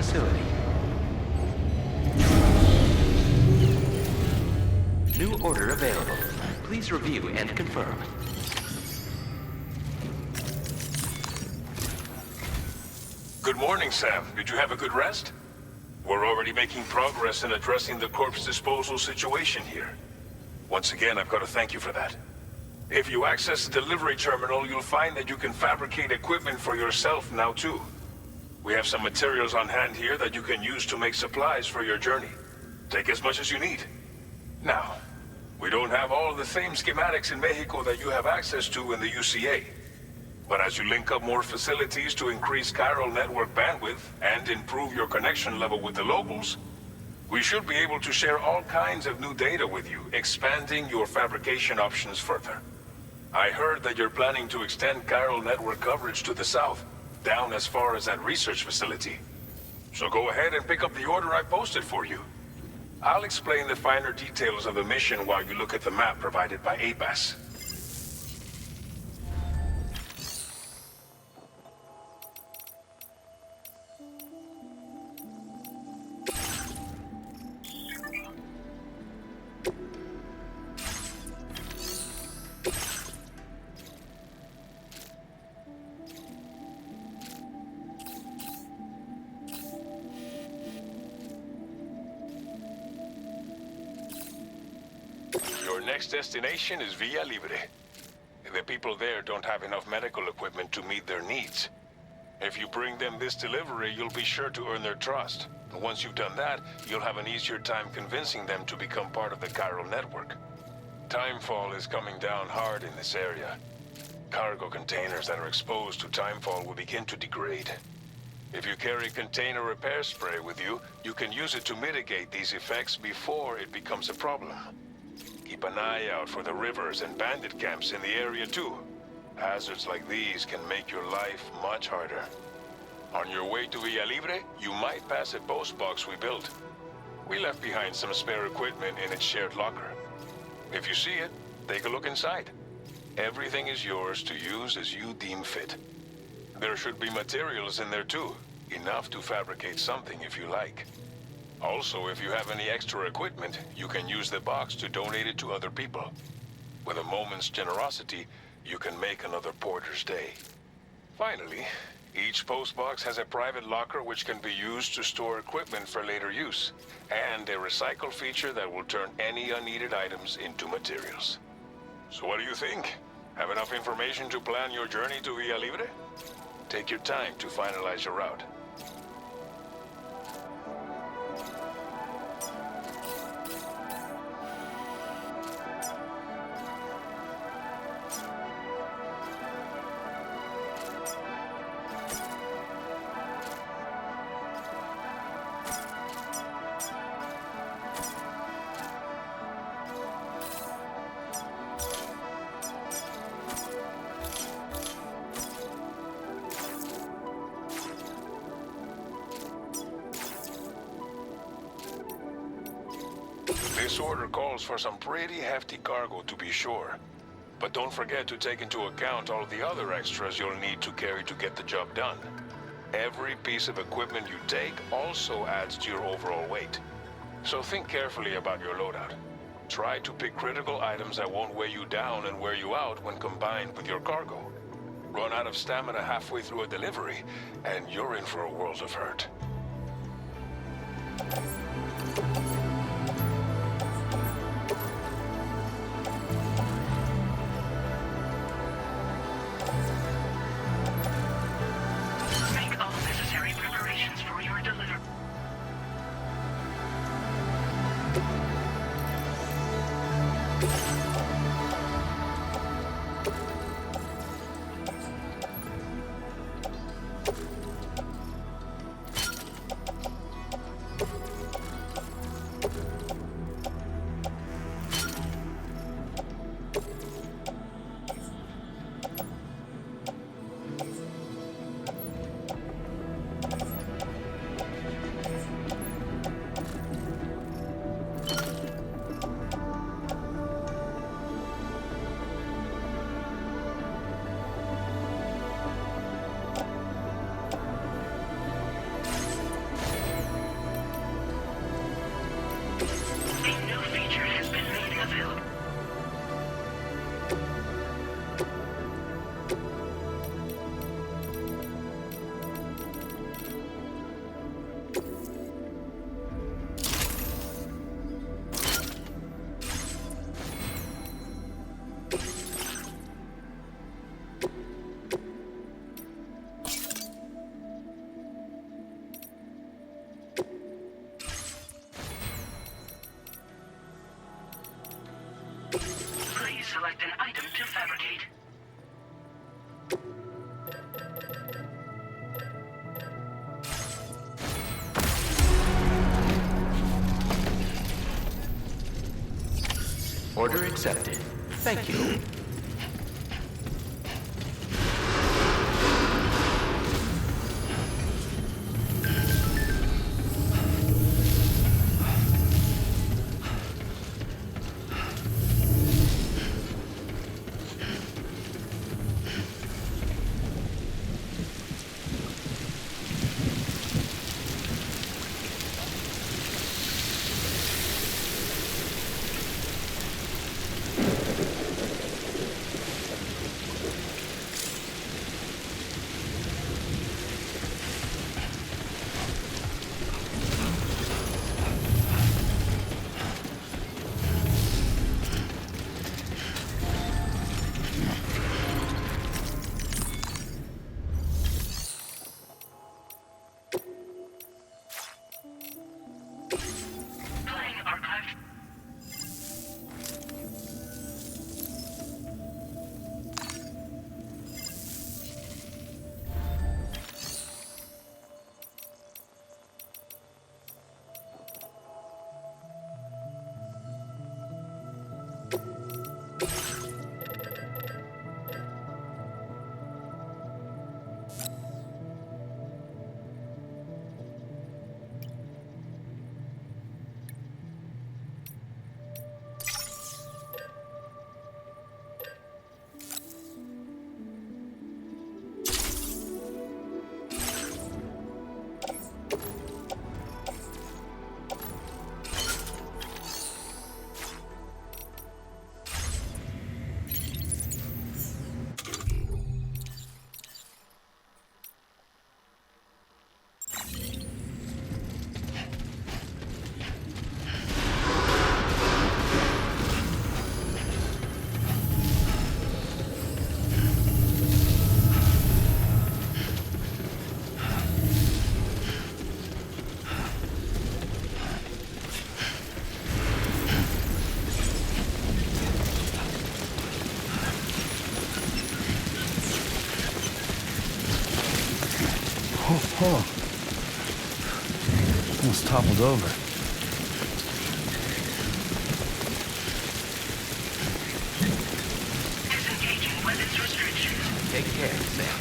facility. New order available. Please review and confirm. Good morning, Sam. Did you have a good rest? We're already making progress in addressing the corpse disposal situation here. Once again, I've got to thank you for that. If you access the delivery terminal, you'll find that you can fabricate equipment for yourself now too. We have some materials on hand here that you can use to make supplies for your journey. Take as much as you need. Now, we don't have all the same schematics in Mexico that you have access to in the UCA. But as you link up more facilities to increase chiral network bandwidth and improve your connection level with the locals, we should be able to share all kinds of new data with you, expanding your fabrication options further. I heard that you're planning to extend chiral network coverage to the south, down as far as that research facility. So go ahead and pick up the order I posted for you. I'll explain the finer details of the mission while you look at the map provided by ABAS. Your next destination is Villa Libre. The people there don't have enough medical equipment to meet their needs. If you bring them this delivery, you'll be sure to earn their trust. And once you've done that, you'll have an easier time convincing them to become part of the chiral network. Timefall is coming down hard in this area. Cargo containers that are exposed to timefall will begin to degrade. If you carry container repair spray with you, you can use it to mitigate these effects before it becomes a problem. Keep an eye out for the rivers and bandit camps in the area too. Hazards like these can make your life much harder. On your way to Villa Libre, you might pass a post box we built. We left behind some spare equipment in its shared locker. If you see it, take a look inside. Everything is yours to use as you deem fit. There should be materials in there too, enough to fabricate something if you like. Also, if you have any extra equipment, you can use the box to donate it to other people. With a moment's generosity, you can make another porter's day. Finally, each postbox has a private locker which can be used to store equipment for later use, and a recycle feature that will turn any unneeded items into materials. So what do you think? Have enough information to plan your journey to Villa Libre? Take your time to finalize your route. This order calls for some pretty hefty cargo to be sure. But don't forget to take into account all the other extras you'll need to carry to get the job done. Every piece of equipment you take also adds to your overall weight. So think carefully about your loadout. Try to pick critical items that won't weigh you down and wear you out when combined with your cargo. Run out of stamina halfway through a delivery, and you're in for a world of hurt. Make all necessary preparations for your delivery. Please select an item to fabricate. Order accepted. Thank you. Playing archived. Hold on. Almost toppled over. Disengaging weapons restrictions. Take care, Sam.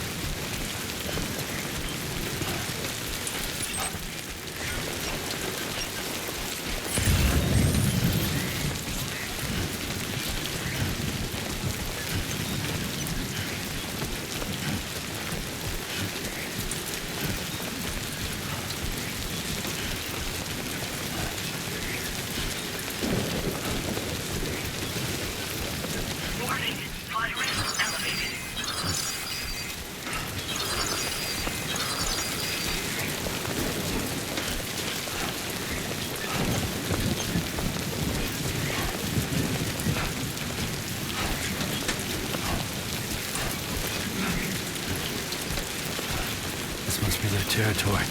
Warning, fly risk elevated. This must be their territory.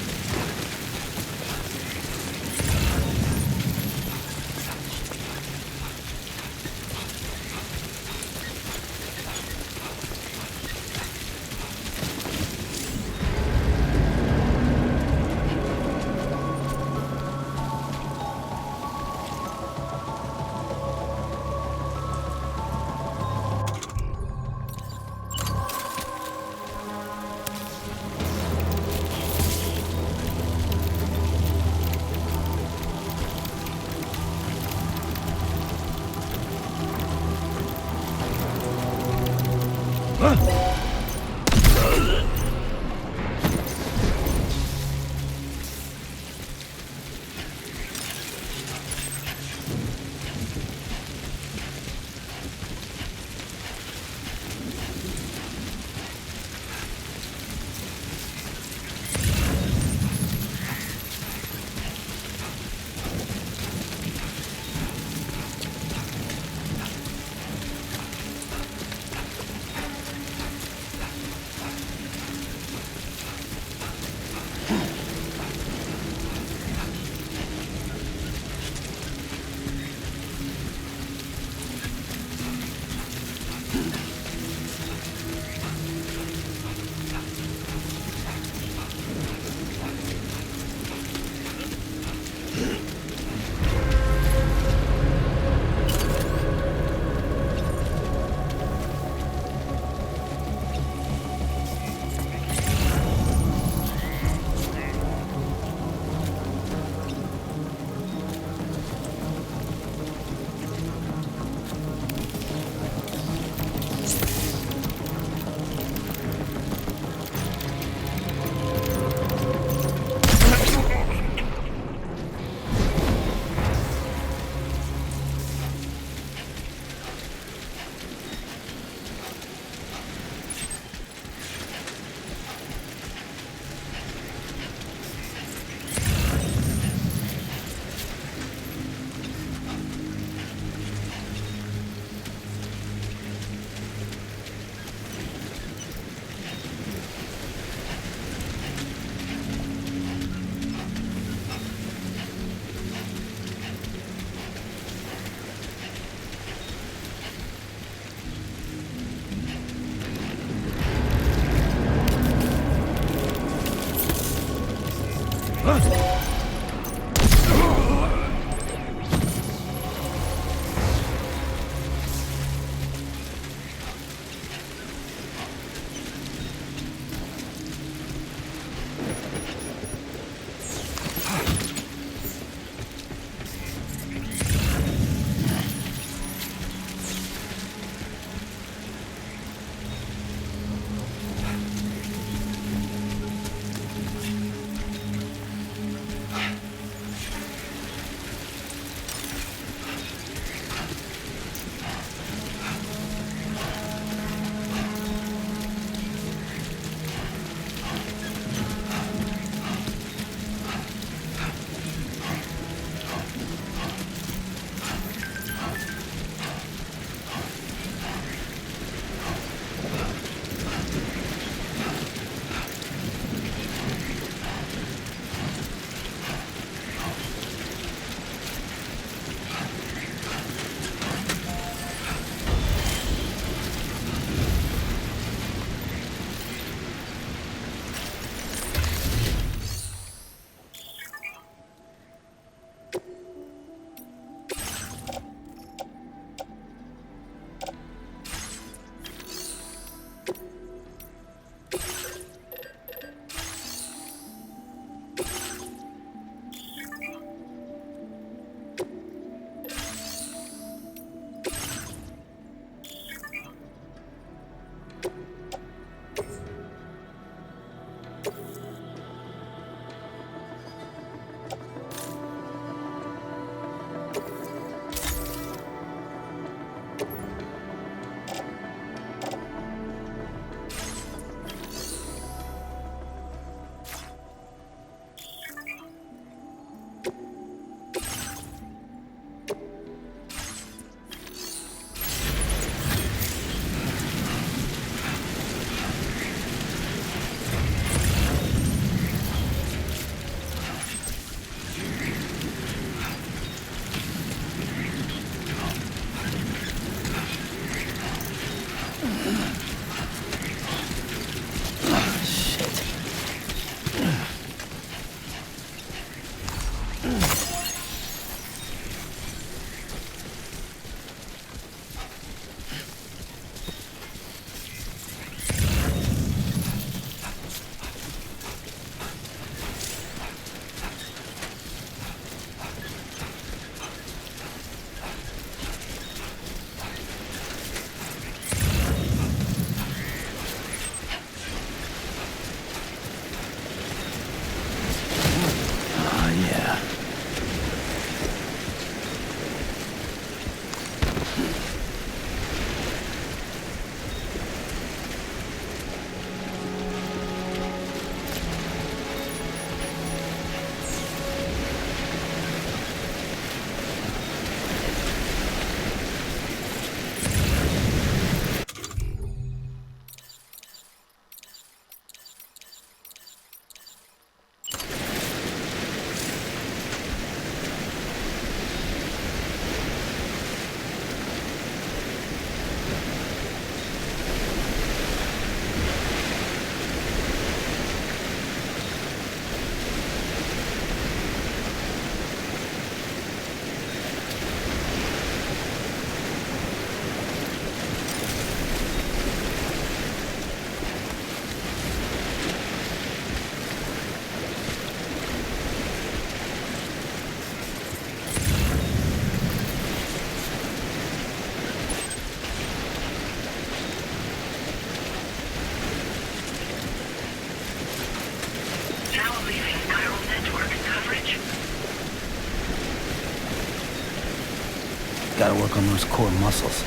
Gotta work on those core muscles.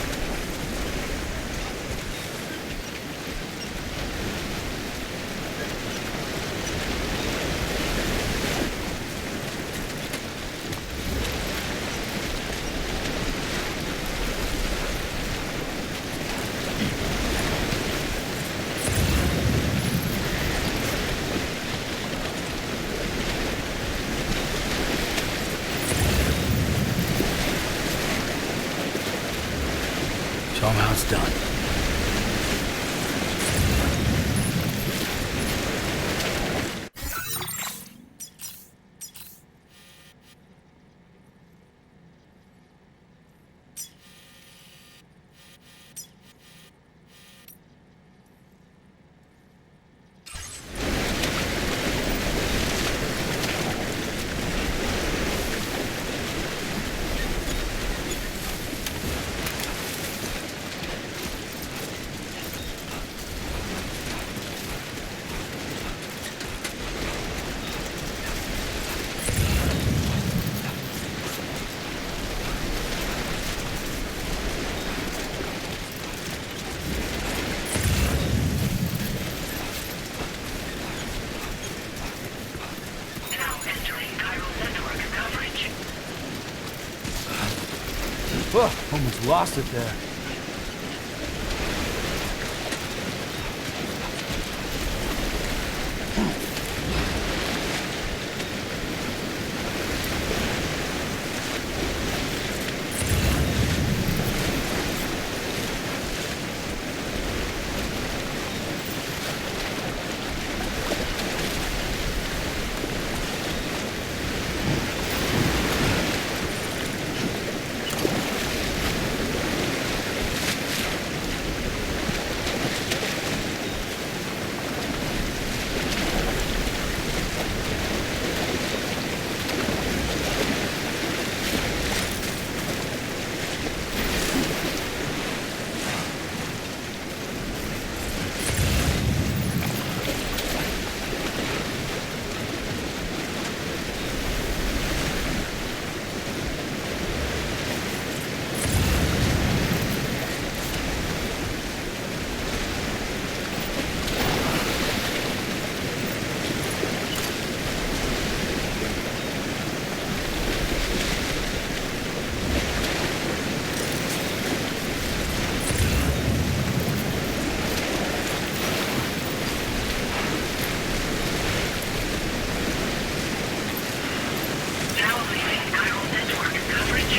Show 'em how it's done. Entering chiral network coverage. Almost lost it there. Now leaving chiral network coverage.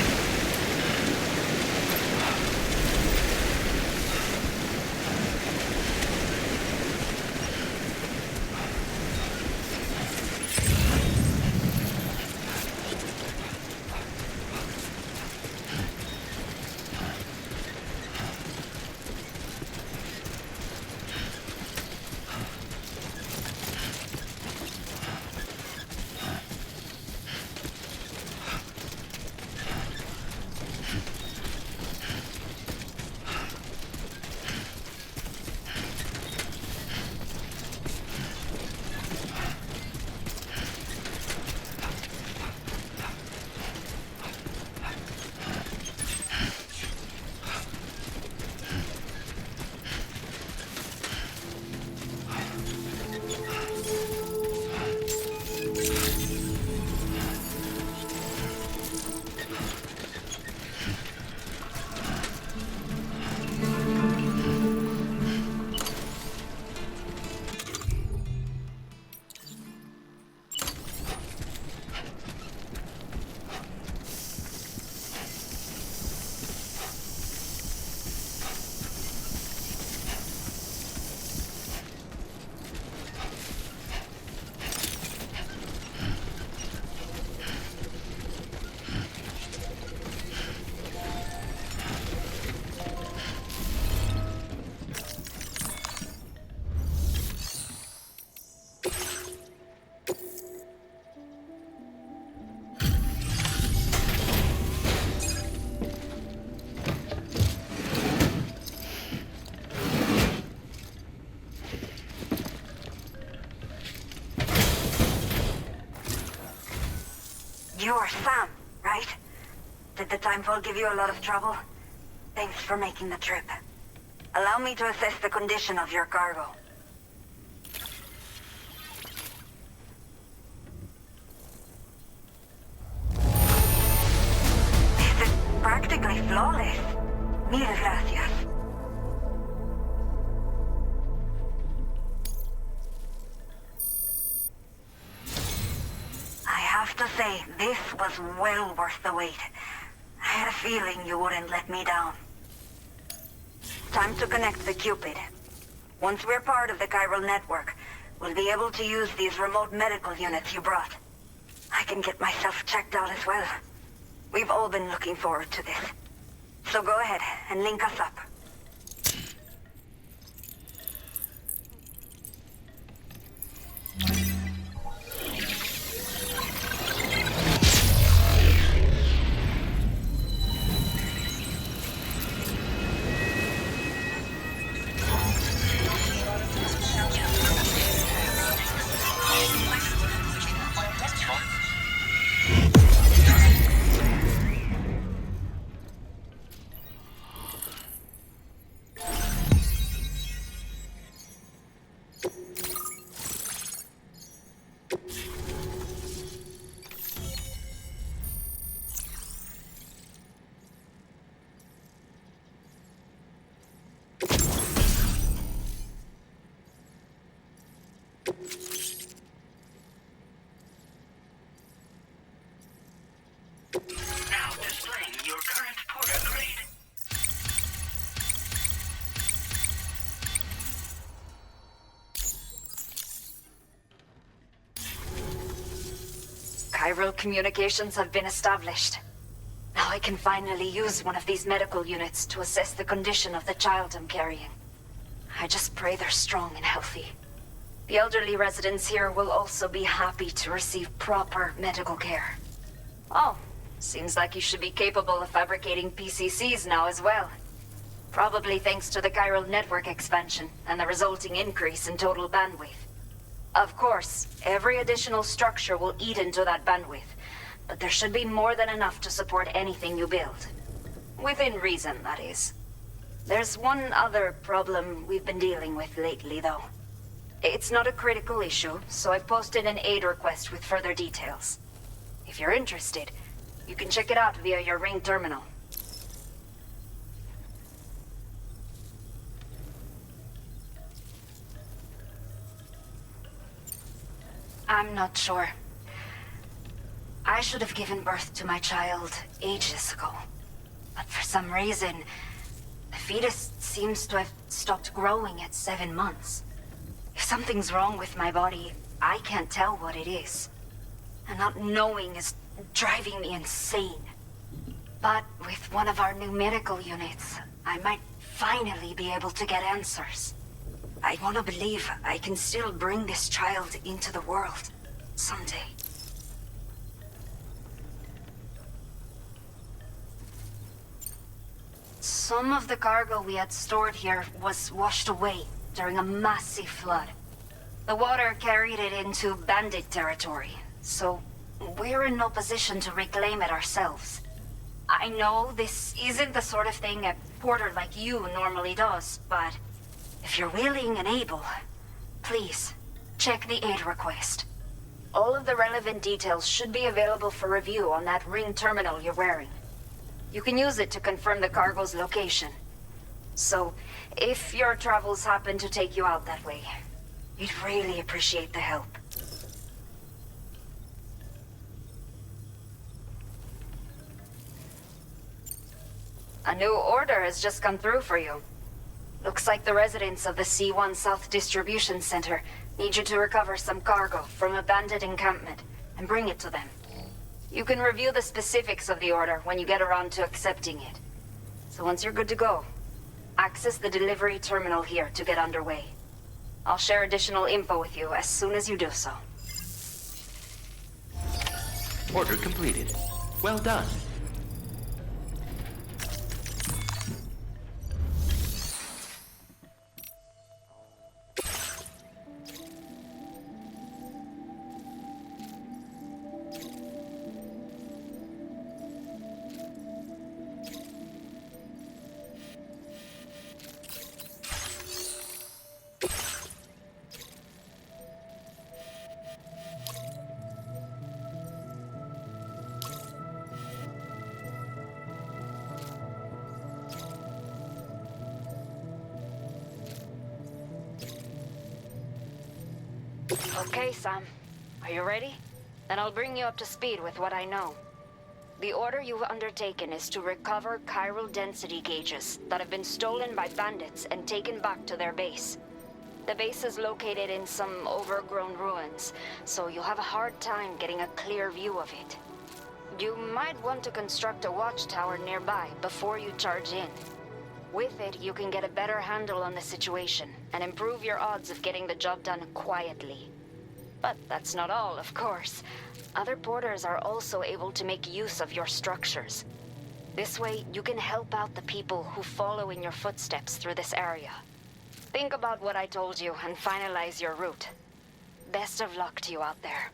You're Sam, right? Did the timefall give you a lot of trouble? Thanks for making the trip. Allow me to assess the condition of your cargo. This is practically flawless. Mil gracias. I have to say, this was well worth the wait. I had a feeling you wouldn't let me down. Time to connect the Cupid. Once we're part of the chiral network, we'll be able to use these remote medical units you brought. I can get myself checked out as well. We've all been looking forward to this. So go ahead and link us up. chiral communications have been established. Now I can finally use one of these medical units to assess the condition of the child I'm carrying. I just pray they're strong and healthy. The elderly residents here will also be happy to receive proper medical care. Oh, seems like you should be capable of fabricating PCCs now as well. Probably thanks to the chiral network expansion and the resulting increase in total bandwidth. Of course, every additional structure will eat into that bandwidth, but there should be more than enough to support anything you build. Within reason, that is. There's one other problem we've been dealing with lately, though. It's not a critical issue, so I've posted an aid request with further details. If you're interested, you can check it out via your Ring terminal. I'm not sure. I should have given birth to my child ages ago. But for some reason, the fetus seems to have stopped growing at 7 months. If something's wrong with my body, I can't tell what it is. And not knowing is driving me insane. But with one of our new medical units, I might finally be able to get answers. I want to believe I can still bring this child into the world someday. Some of the cargo we had stored here was washed away during a massive flood. The water carried it into bandit territory, so we're in no position to reclaim it ourselves. I know this isn't the sort of thing a porter like you normally does, but if you're willing and able, please, check the aid request. All of the relevant details should be available for review on that Ring terminal you're wearing. You can use it to confirm the cargo's location. So, if your travels happen to take you out that way, we'd really appreciate the help. A new order has just come through for you. Looks like the residents of the C1 South Distribution Center need you to recover some cargo from a bandit encampment and bring it to them. You can review the specifics of the order when you get around to accepting it. So once you're good to go, access the delivery terminal here to get underway. I'll share additional info with you as soon as you do so. Order completed. Well done. Okay, Sam. Are you ready? Then I'll bring you up to speed with what I know. The order you've undertaken is to recover chiral density gauges that have been stolen by bandits and taken back to their base. The base is located in some overgrown ruins, so you'll have a hard time getting a clear view of it. You might want to construct a watchtower nearby before you charge in. With it, you can get a better handle on the situation and improve your odds of getting the job done quietly. But that's not all, of course. Other porters are also able to make use of your structures. This way, you can help out the people who follow in your footsteps through this area. Think about what I told you and finalize your route. Best of luck to you out there.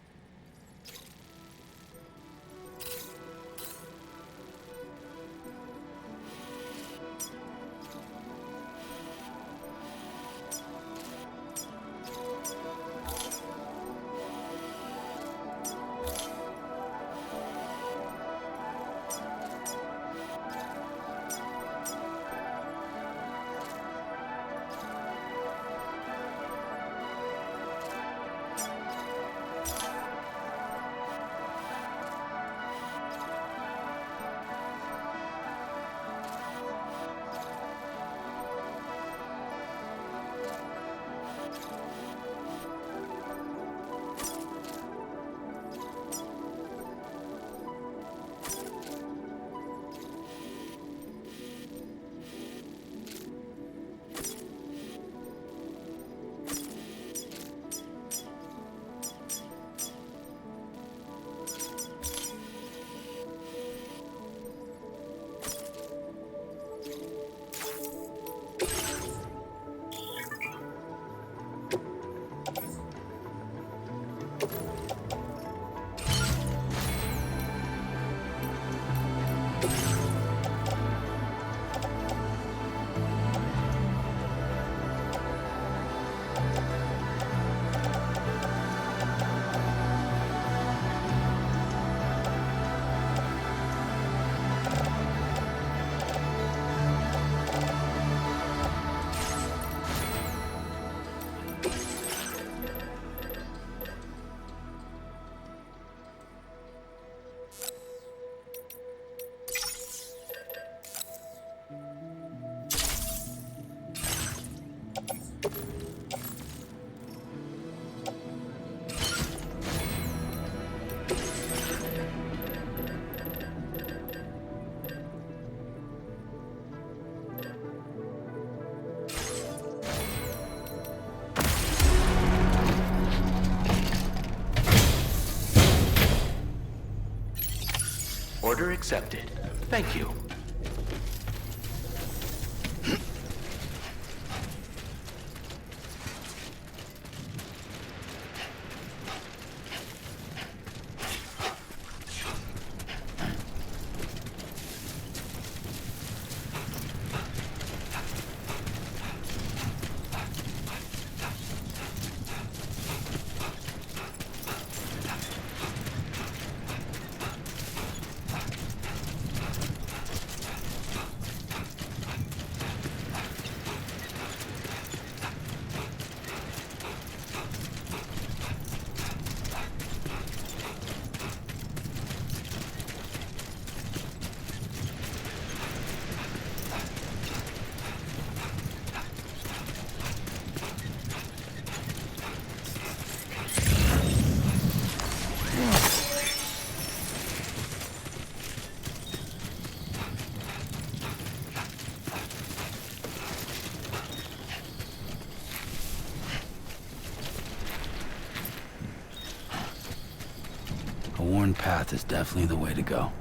Order accepted. Thank you. A worn path is definitely the way to go.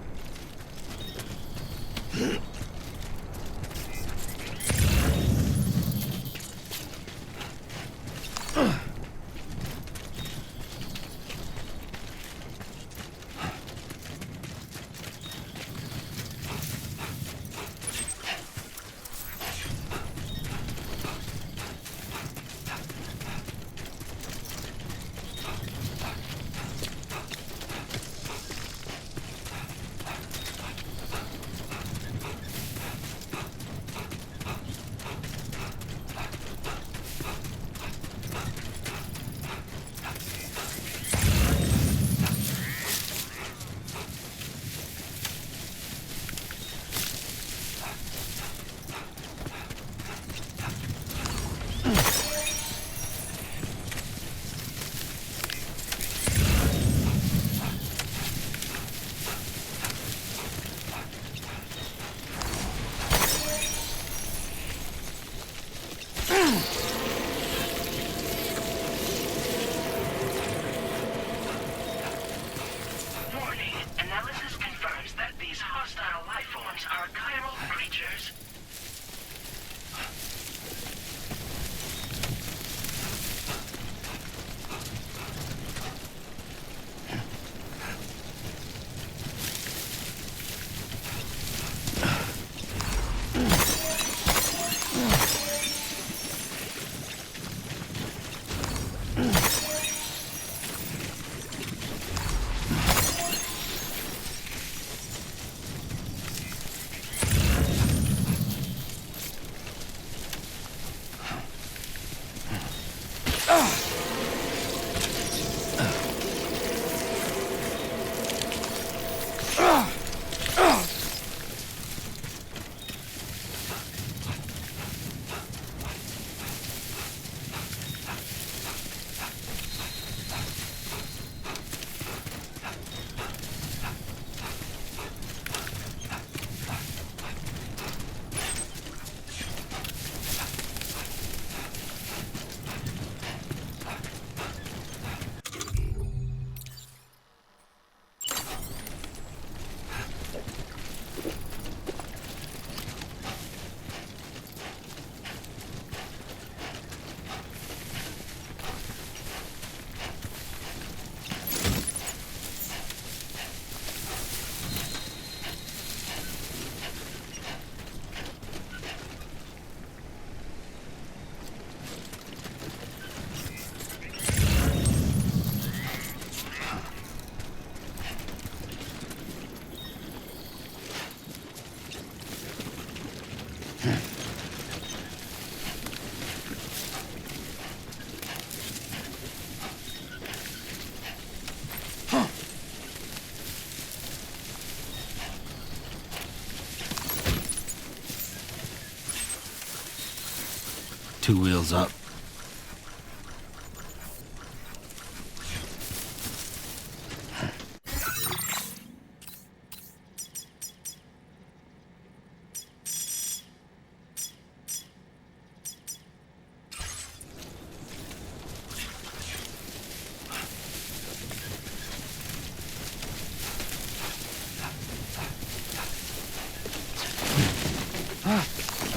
2 wheels up.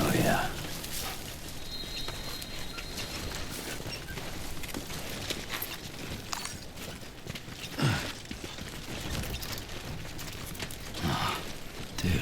Oh yeah. Dude.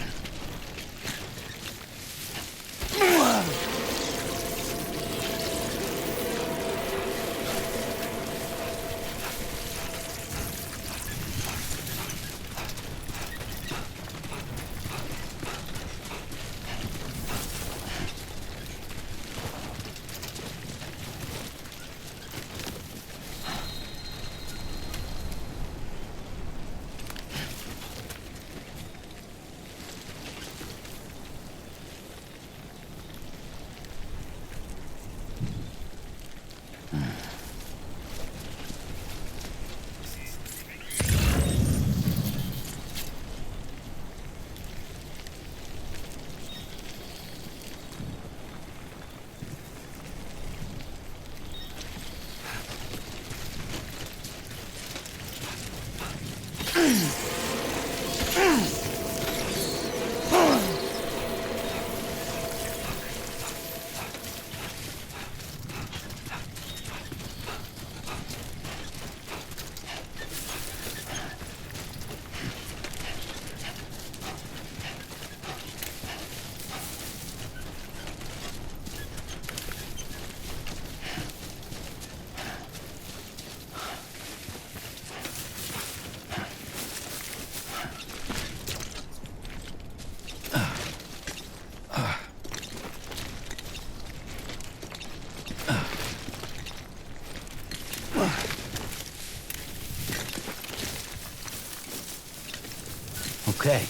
Okay.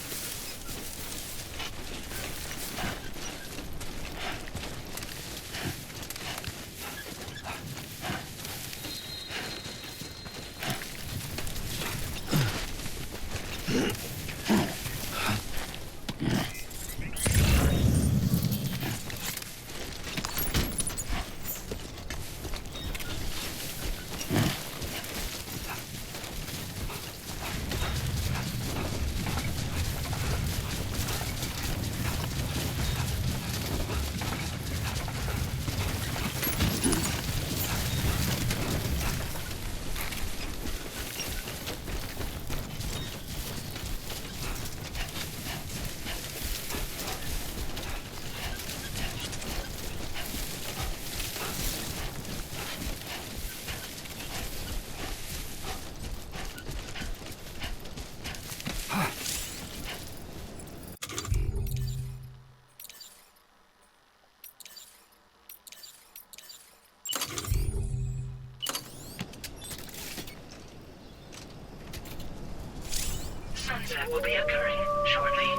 Sunset will be occurring shortly.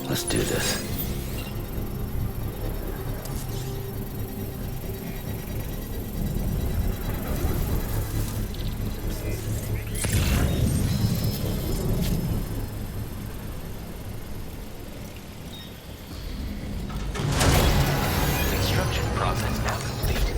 Let's do this. Construction process now complete.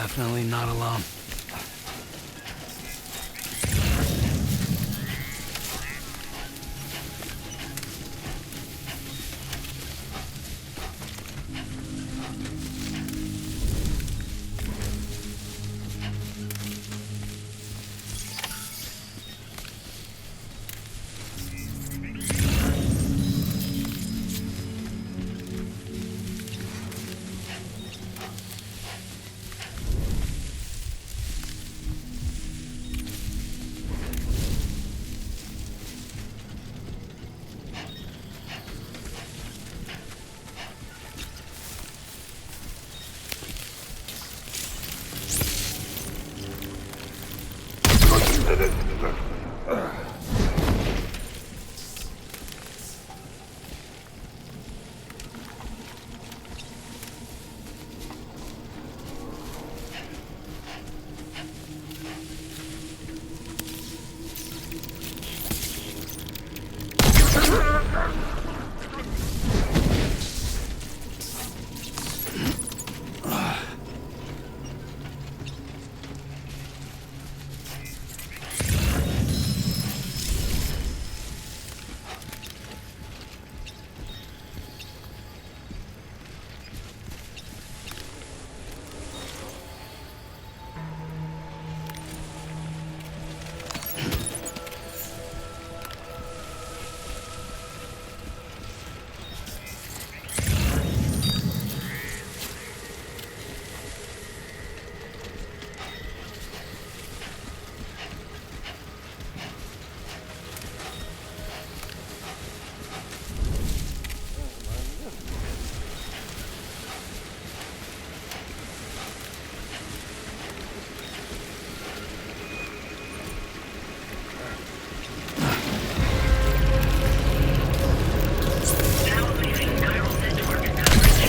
definitely not alone. Now leaving chiral network coverage.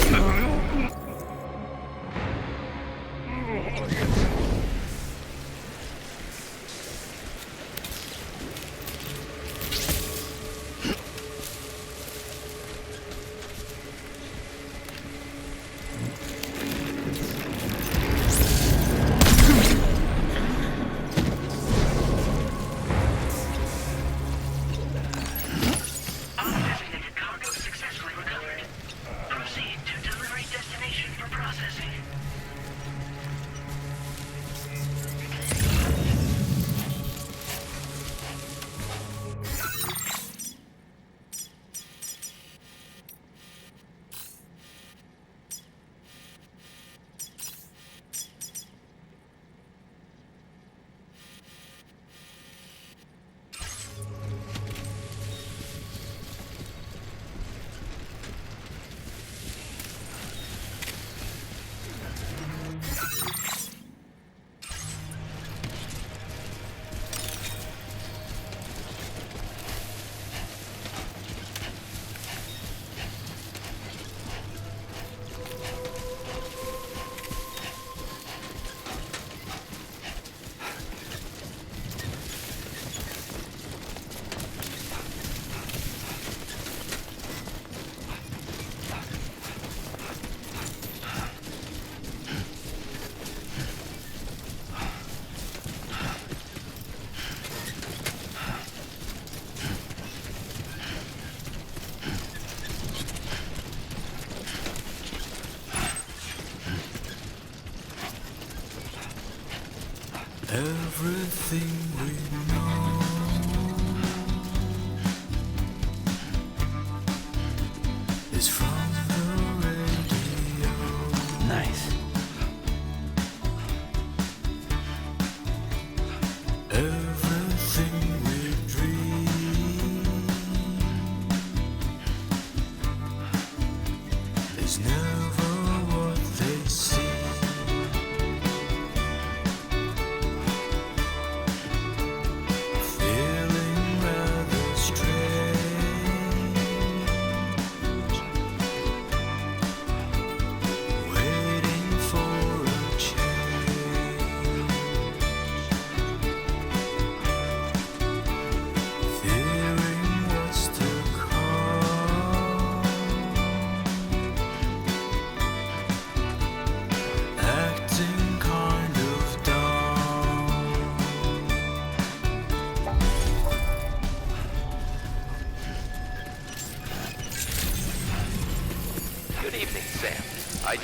Undesignated cargo successfully recovered. Proceed to delivery destination for processing. Everything we know is from the radio. Nice. Everything we dream is never what they seem.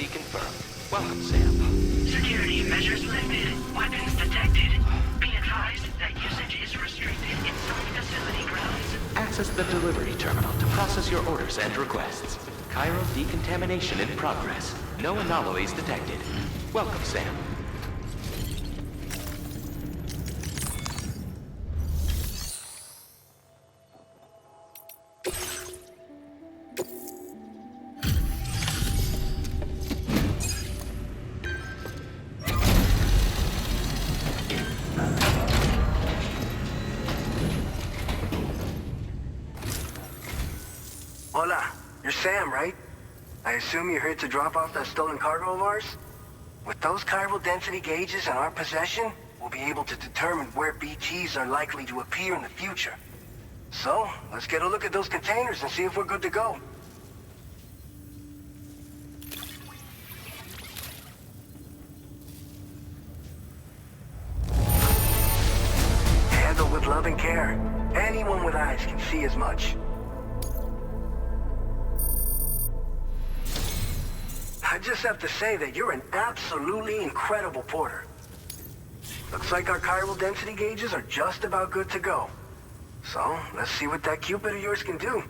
Identity confirmed. Welcome, Sam. Security measures lifted. Weapons detected. Be advised that usage is restricted inside facility grounds. Access the delivery terminal to process your orders and requests. Chiral decontamination in progress. No anomalies detected. Welcome, Sam. Hola, you're Sam, right? I assume you're here to drop off that stolen cargo of ours? With those chiral density gauges in our possession, we'll be able to determine where BTs are likely to appear in the future. So, let's get a look at those containers and see if we're good to go. Handle with love and care. Anyone with eyes can see as much. I just have to say that you're an absolutely incredible porter. Looks like our chiral density gauges are just about good to go. So, let's see what that Cupid of yours can do.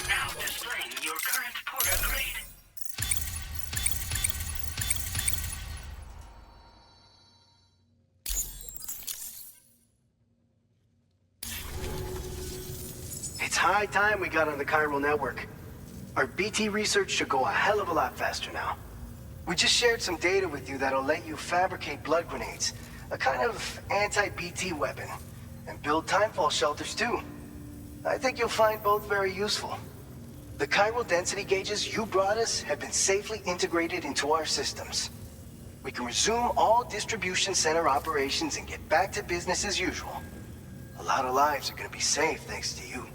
Now displaying your current porter grade. It's high time we got on the chiral network. Our BT research should go a hell of a lot faster now. We just shared some data with you that'll let you fabricate blood grenades, a kind of anti-BT weapon, and build timefall shelters too. I think you'll find both very useful. The chiral density gauges you brought us have been safely integrated into our systems. We can resume all distribution center operations and get back to business as usual. A lot of lives are gonna be saved thanks to you.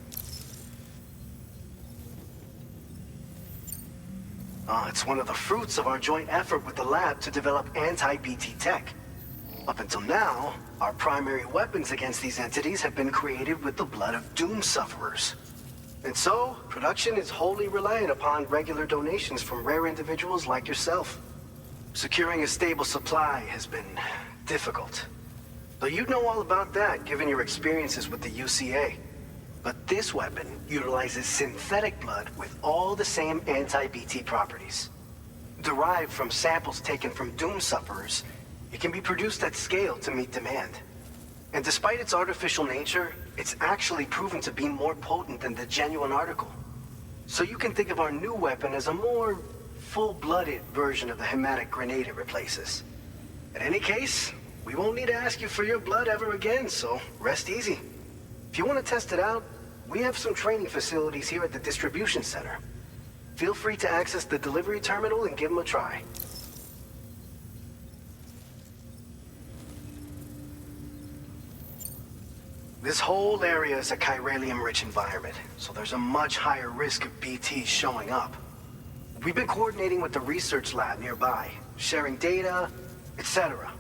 It's one of the fruits of our joint effort with the lab to develop anti-BT tech. Up until now, our primary weapons against these entities have been created with the blood of doom sufferers. And so, production is wholly reliant upon regular donations from rare individuals like yourself. Securing a stable supply has been difficult. Though you'd know all about that, given your experiences with the UCA. But this weapon utilizes synthetic blood with all the same anti-BT properties. Derived from samples taken from doom sufferers, it can be produced at scale to meet demand. And despite its artificial nature, it's actually proven to be more potent than the genuine article. So you can think of our new weapon as a more full-blooded version of the hematic grenade it replaces. In any case, we won't need to ask you for your blood ever again, so rest easy. If you want to test it out, we have some training facilities here at the distribution center. Feel free to access the delivery terminal and give them a try. This whole area is a chiralium-rich environment, so there's a much higher risk of BTs showing up. We've been coordinating with the research lab nearby, sharing data, etc.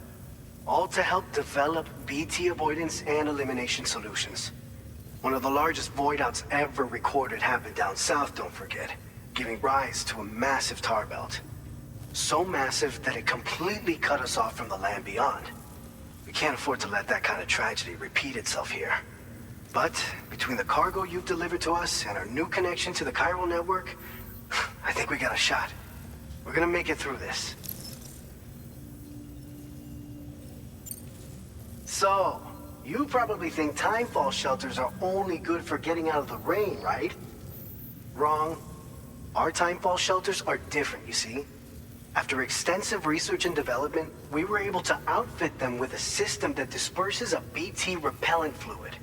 All to help develop BT avoidance and elimination solutions. One of the largest void outs ever recorded happened down south, don't forget, giving rise to a massive tar belt. So massive that it completely cut us off from the land beyond. We can't afford to let that kind of tragedy repeat itself here. But between the cargo you've delivered to us and our new connection to the chiral network, I think we got a shot. We're gonna make it through this. So, you probably think timefall shelters are only good for getting out of the rain, right? Wrong. Our timefall shelters are different, you see. After extensive research and development, we were able to outfit them with a system that disperses a BT repellent fluid.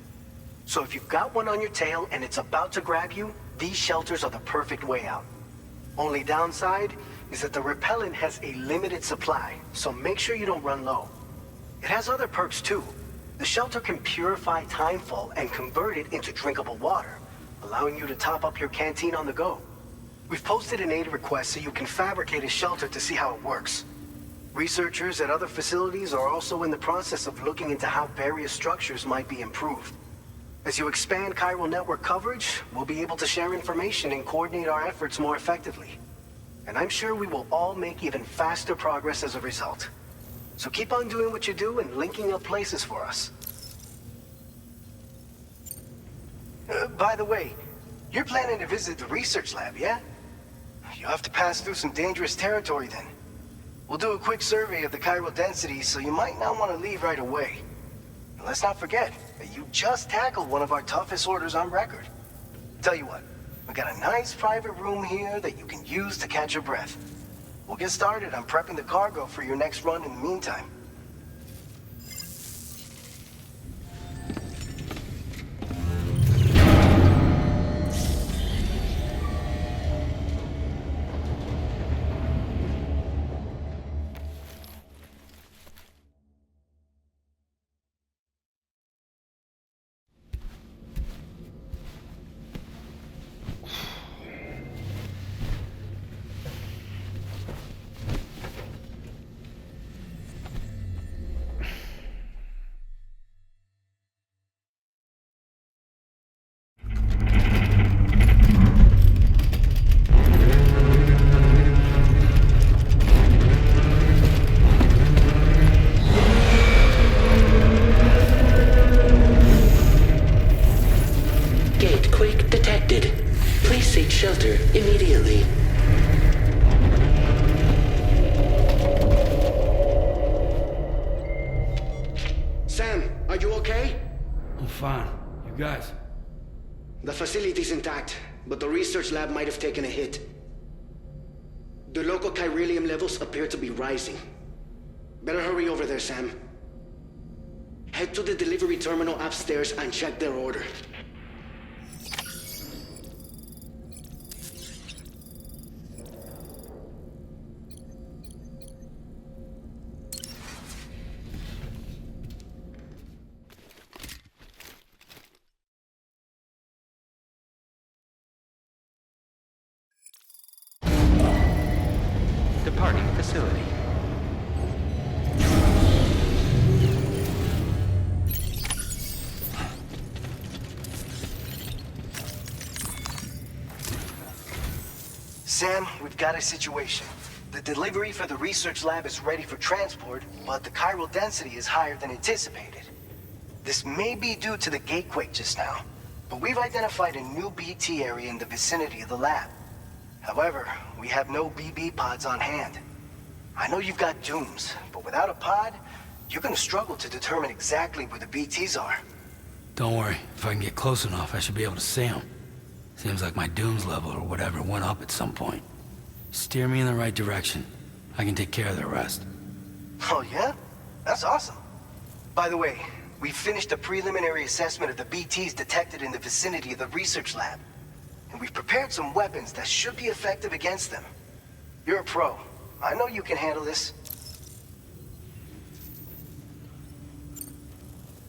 So if you've got one on your tail and it's about to grab you, these shelters are the perfect way out. Only downside is that the repellent has a limited supply, so make sure you don't run low. It has other perks too. The shelter can purify timefall and convert it into drinkable water, allowing you to top up your canteen on the go. We've posted an aid request so you can fabricate a shelter to see how it works. Researchers at other facilities are also in the process of looking into how various structures might be improved. As you expand chiral network coverage, we'll be able to share information and coordinate our efforts more effectively. And I'm sure we will all make even faster progress as a result. So keep on doing what you do and linking up places for us. By the way, you're planning to visit the research lab, yeah? You'll have to pass through some dangerous territory then. We'll do a quick survey of the chiral density, so you might not want to leave right away. And let's not forget that you just tackled one of our toughest orders on record. Tell you what, we got a nice private room here that you can use to catch your breath. We'll get started on prepping the cargo for your next run in the meantime. Shelter immediately. Sam, are you okay? I'm fine. You guys? The facility's intact, but the research lab might have taken a hit. The local chiralium levels appear to be rising. Better hurry over there, Sam. Head to the delivery terminal upstairs and check their order. Departing facility. Sam, we've got a situation. The delivery for the research lab is ready for transport, but the chiral density is higher than anticipated. This may be due to the gatequake just now, but we've identified a new BT area in the vicinity of the lab. However, we have no BB pods on hand. I know you've got dooms, but without a pod, you're gonna struggle to determine exactly where the BTs are. Don't worry. If I can get close enough, I should be able to see them. Seems like my dooms level or whatever went up at some point. Steer me in the right direction. I can take care of the rest. Oh yeah? That's awesome. By the way, we finished a preliminary assessment of the BTs detected in the vicinity of the research lab. And we've prepared some weapons that should be effective against them. You're a pro. I know you can handle this.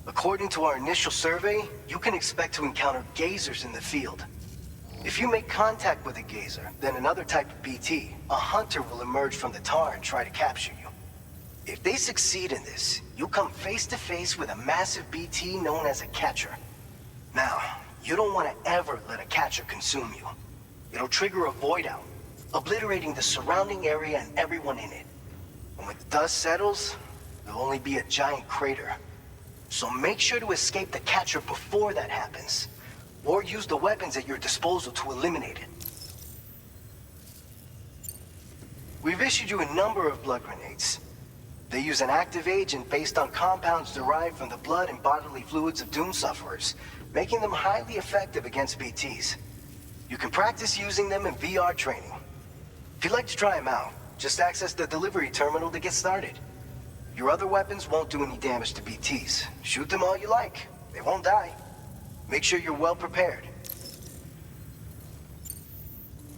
According to our initial survey, you can expect to encounter gazers in the field. If you make contact with a gazer, then another type of BT, a hunter will emerge from the tar and try to capture you. If they succeed in this, you'll come face to face with a massive BT known as a catcher. Now, you don't want to ever let a catcher consume you. It'll trigger a void out. obliterating the surrounding area and everyone in it. And when the dust settles, there'll only be a giant crater. So make sure to escape the catcher before that happens, or use the weapons at your disposal to eliminate it. We've issued you a number of blood grenades. They use an active agent based on compounds derived from the blood and bodily fluids of Doom sufferers, making them highly effective against BTs. You can practice using them in VR training. If you'd like to try them out, just access the delivery terminal to get started. Your other weapons won't do any damage to BTs. Shoot them all you like. They won't die. Make sure you're well prepared.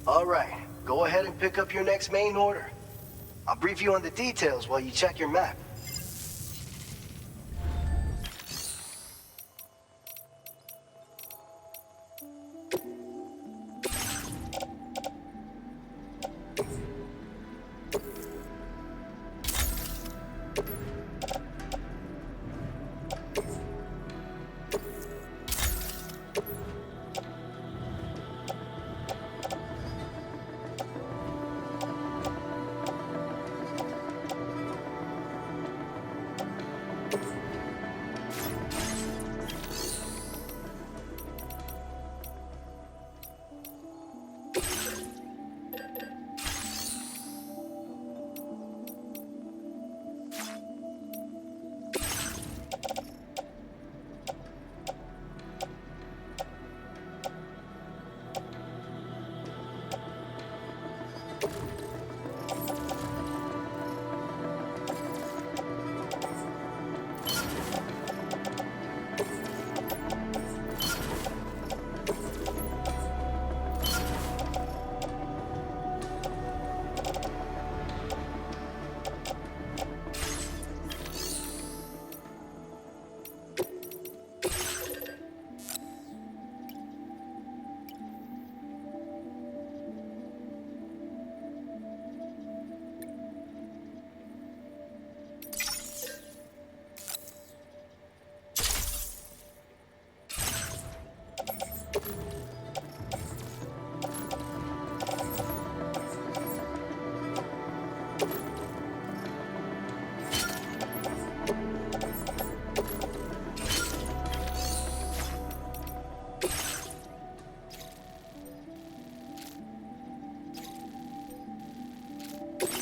All right, go ahead and pick up your next main order. I'll brief you on the details while you check your map.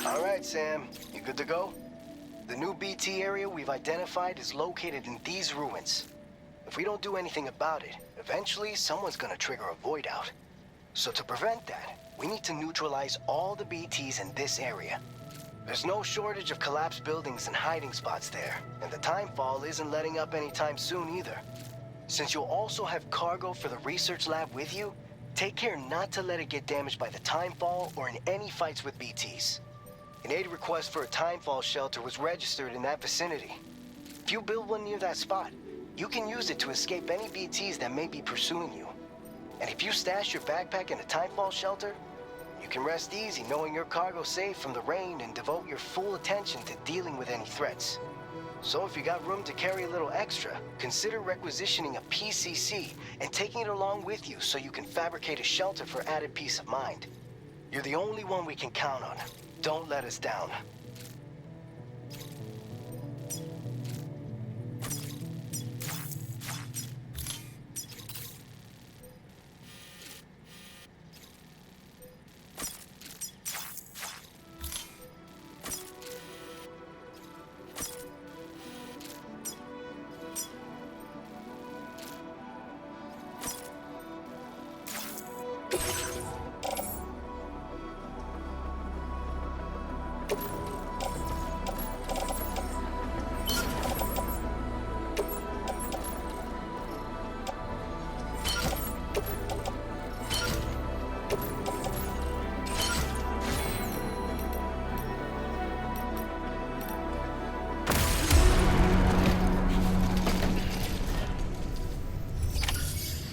All right, Sam. You good to go? The new BT area we've identified is located in these ruins. If we don't do anything about it, eventually someone's gonna trigger a void out. So to prevent that, we need to neutralize all the BTs in this area. There's no shortage of collapsed buildings and hiding spots there, and the timefall isn't letting up anytime soon either. Since you'll also have cargo for the research lab with you, take care not to let it get damaged by the timefall or in any fights with BTs. An aid request for a timefall shelter was registered in that vicinity. If you build one near that spot, you can use it to escape any BTs that may be pursuing you. And if you stash your backpack in a timefall shelter, you can rest easy knowing your cargo's safe from the rain and devote your full attention to dealing with any threats. So if you got room to carry a little extra, consider requisitioning a PCC and taking it along with you so you can fabricate a shelter for added peace of mind. You're the only one we can count on. Don't let us down.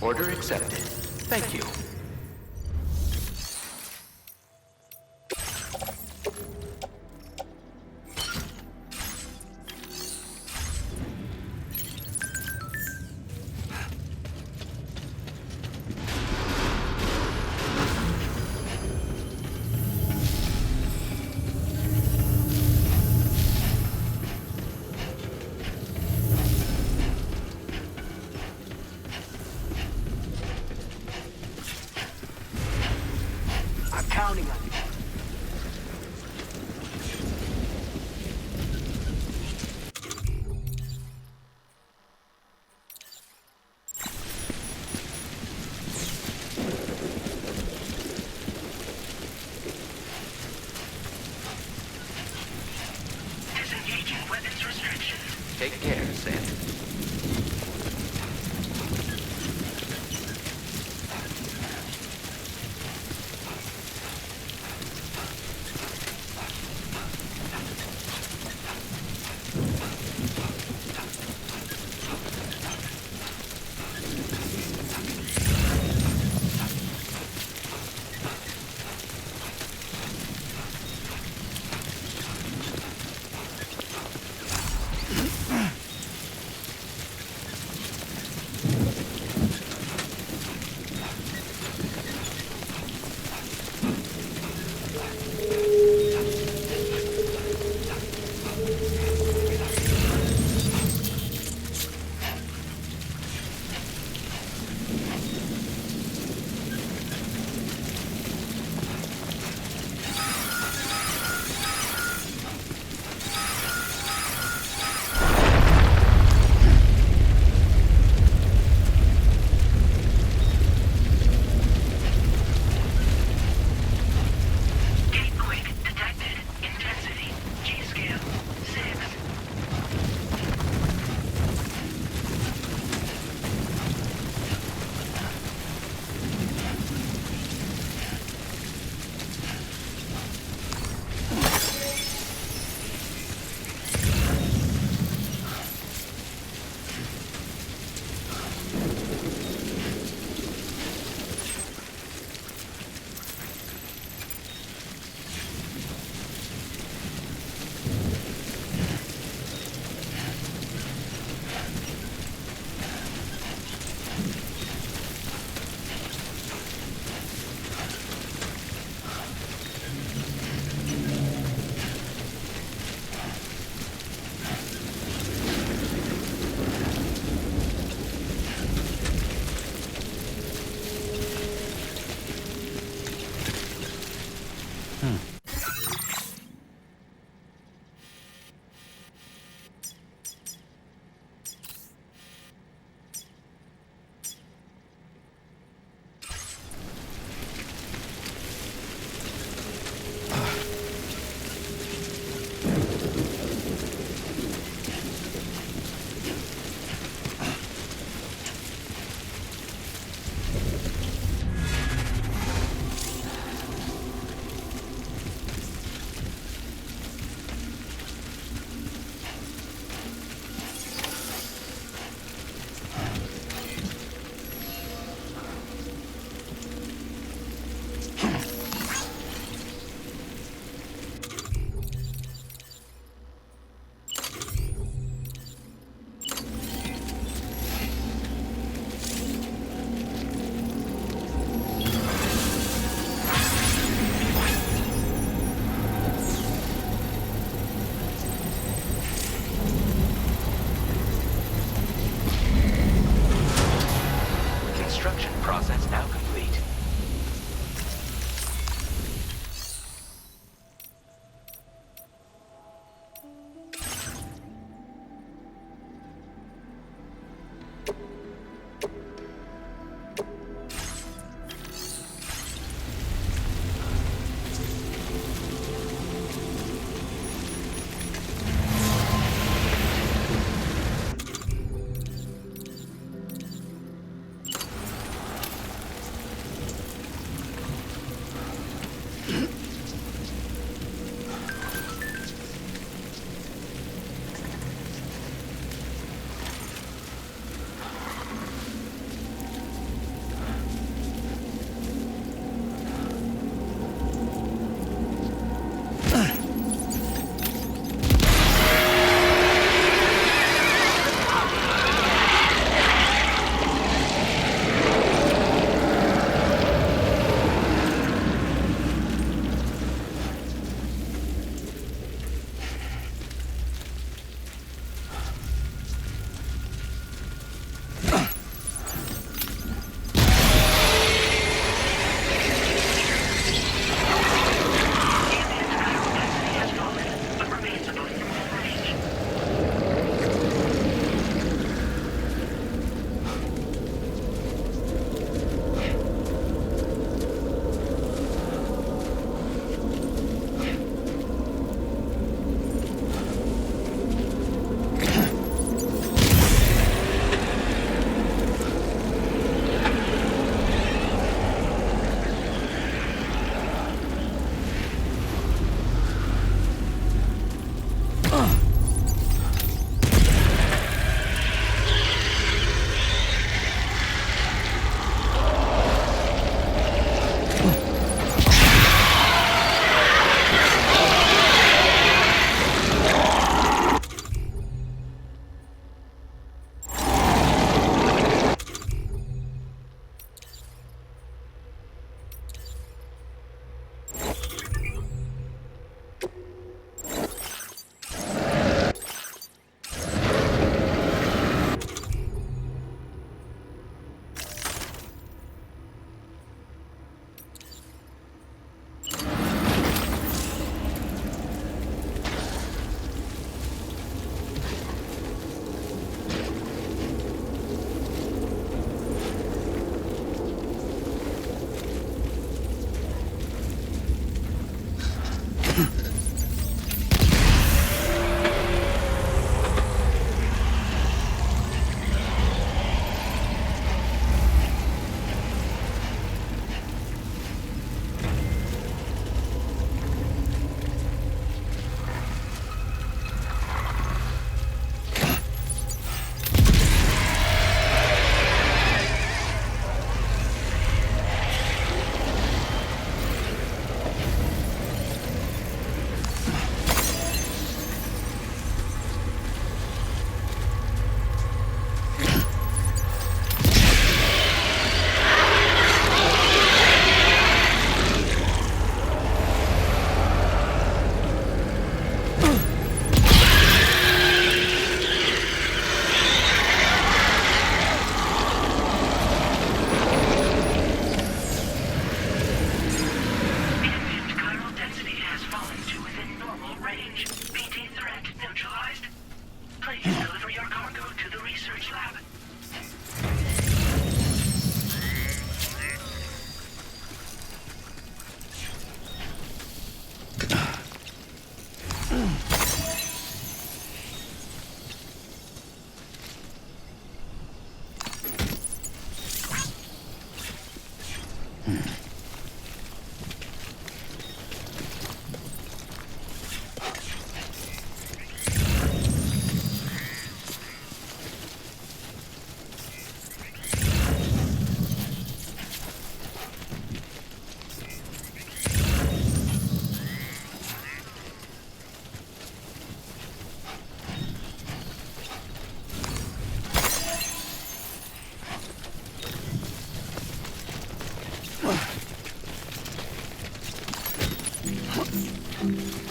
Order accepted. Thank you. counting on you. Disengaging weapons restrictions. Take care, Sam.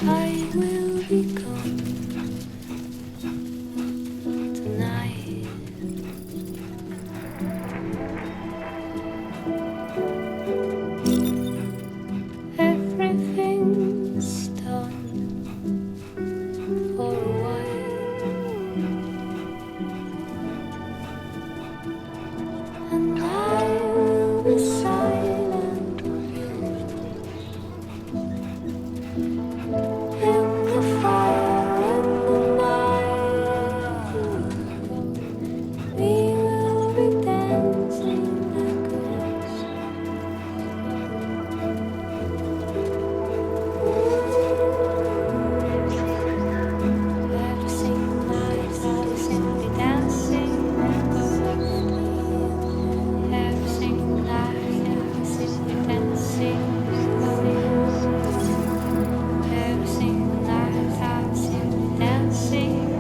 I will be gone tonight. Everything's done for a while, and I will be silent with you. In the fire, in the night, we will be dancing like girls. Every single night, I will simply dancing like girls. Every single night, I will simply dancing like girls. Every single night I was simply dancing and dancing, dancing,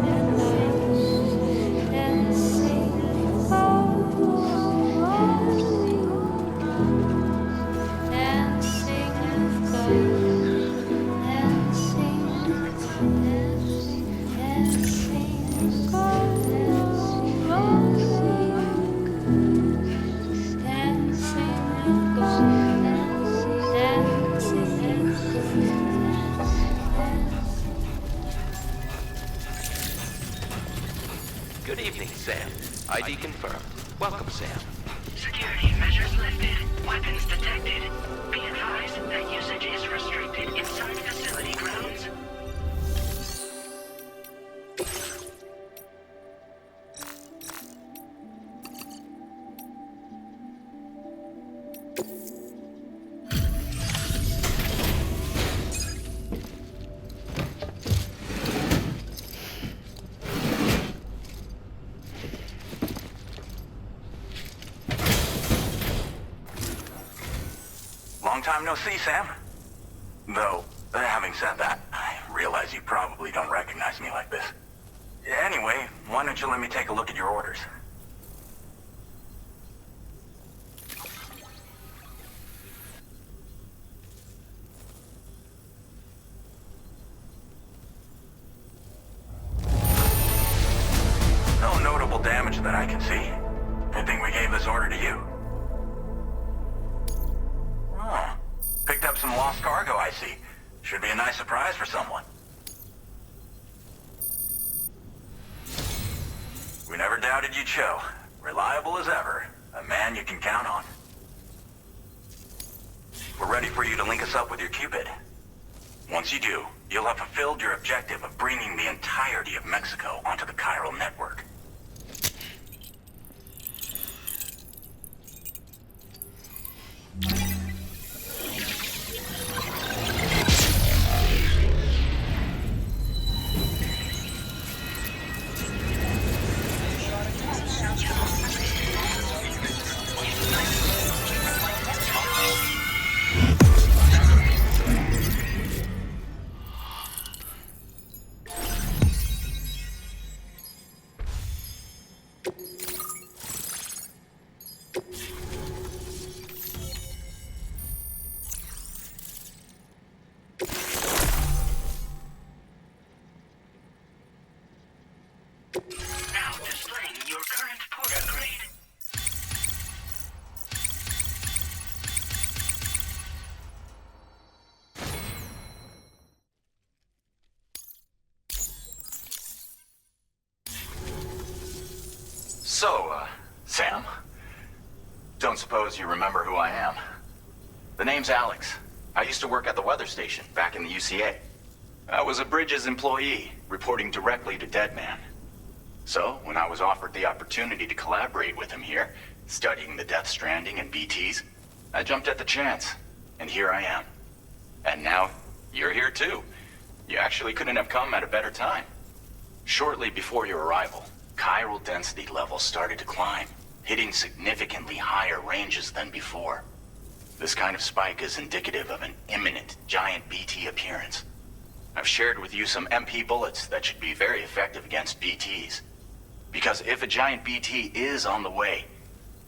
Good evening, Sam. ID confirmed. Welcome, Sam. Security measures lifted. Weapons detected. Be advised that usage is restricted inside facility grounds. Long time no see, Sam. Though, having said that, I realize you probably don't recognize me like this. Anyway, why don't you let me take a look at your orders? No notable damage that I can see. Good thing we gave this order to you. Oh, picked up some lost cargo, I see. Should be a nice surprise for someone. We never doubted you'd show. Reliable as ever. A man you can count on. We're ready for you to link us up with your Cupid. Once you do, you'll have fulfilled your objective of bringing the entirety of Mexico onto the chiral network. Now displaying your current portal grade. So, Sam, don't suppose you remember who I am? The name's Alex. I used to work at the weather station back in the UCA. I was a Bridges employee, reporting directly to Deadman. So, when I was offered the opportunity to collaborate with him here, studying the Death Stranding and BTs, I jumped at the chance, and here I am. And now, you're here too. You actually couldn't have come at a better time. Shortly before your arrival, chiral density levels started to climb, hitting significantly higher ranges than before. This kind of spike is indicative of an imminent giant BT appearance. I've shared with you some MP bullets that should be very effective against BTs. Because if a giant BT is on the way,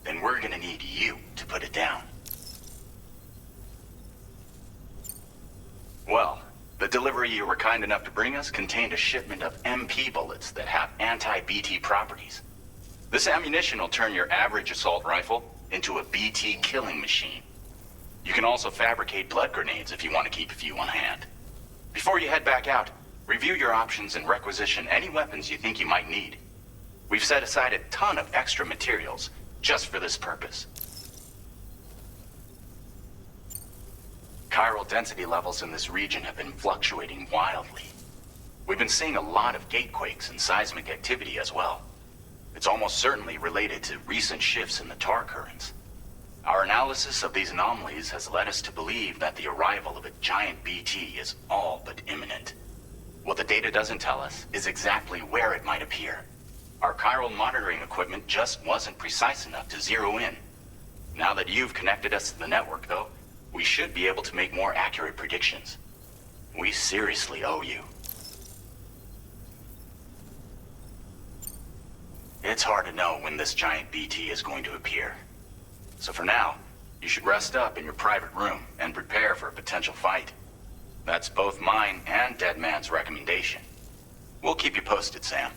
then we're gonna need you to put it down. Well, the delivery you were kind enough to bring us contained a shipment of MP bullets that have anti-BT properties. This ammunition will turn your average assault rifle into a BT killing machine. You can also fabricate blood grenades if you want to keep a few on hand. Before you head back out, review your options and requisition any weapons you think you might need. We've set aside a ton of extra materials just for this purpose. Chiral density levels in this region have been fluctuating wildly. We've been seeing a lot of gatequakes and seismic activity as well. It's almost certainly related to recent shifts in the tar currents. Our analysis of these anomalies has led us to believe that the arrival of a giant BT is all but imminent. What the data doesn't tell us is exactly where it might appear. Our chiral monitoring equipment just wasn't precise enough to zero in. Now that you've connected us to the network, though, we should be able to make more accurate predictions. We seriously owe you. It's hard to know when this giant BT is going to appear. So for now, you should rest up in your private room and prepare for a potential fight. That's both mine and Deadman's recommendation. We'll keep you posted, Sam.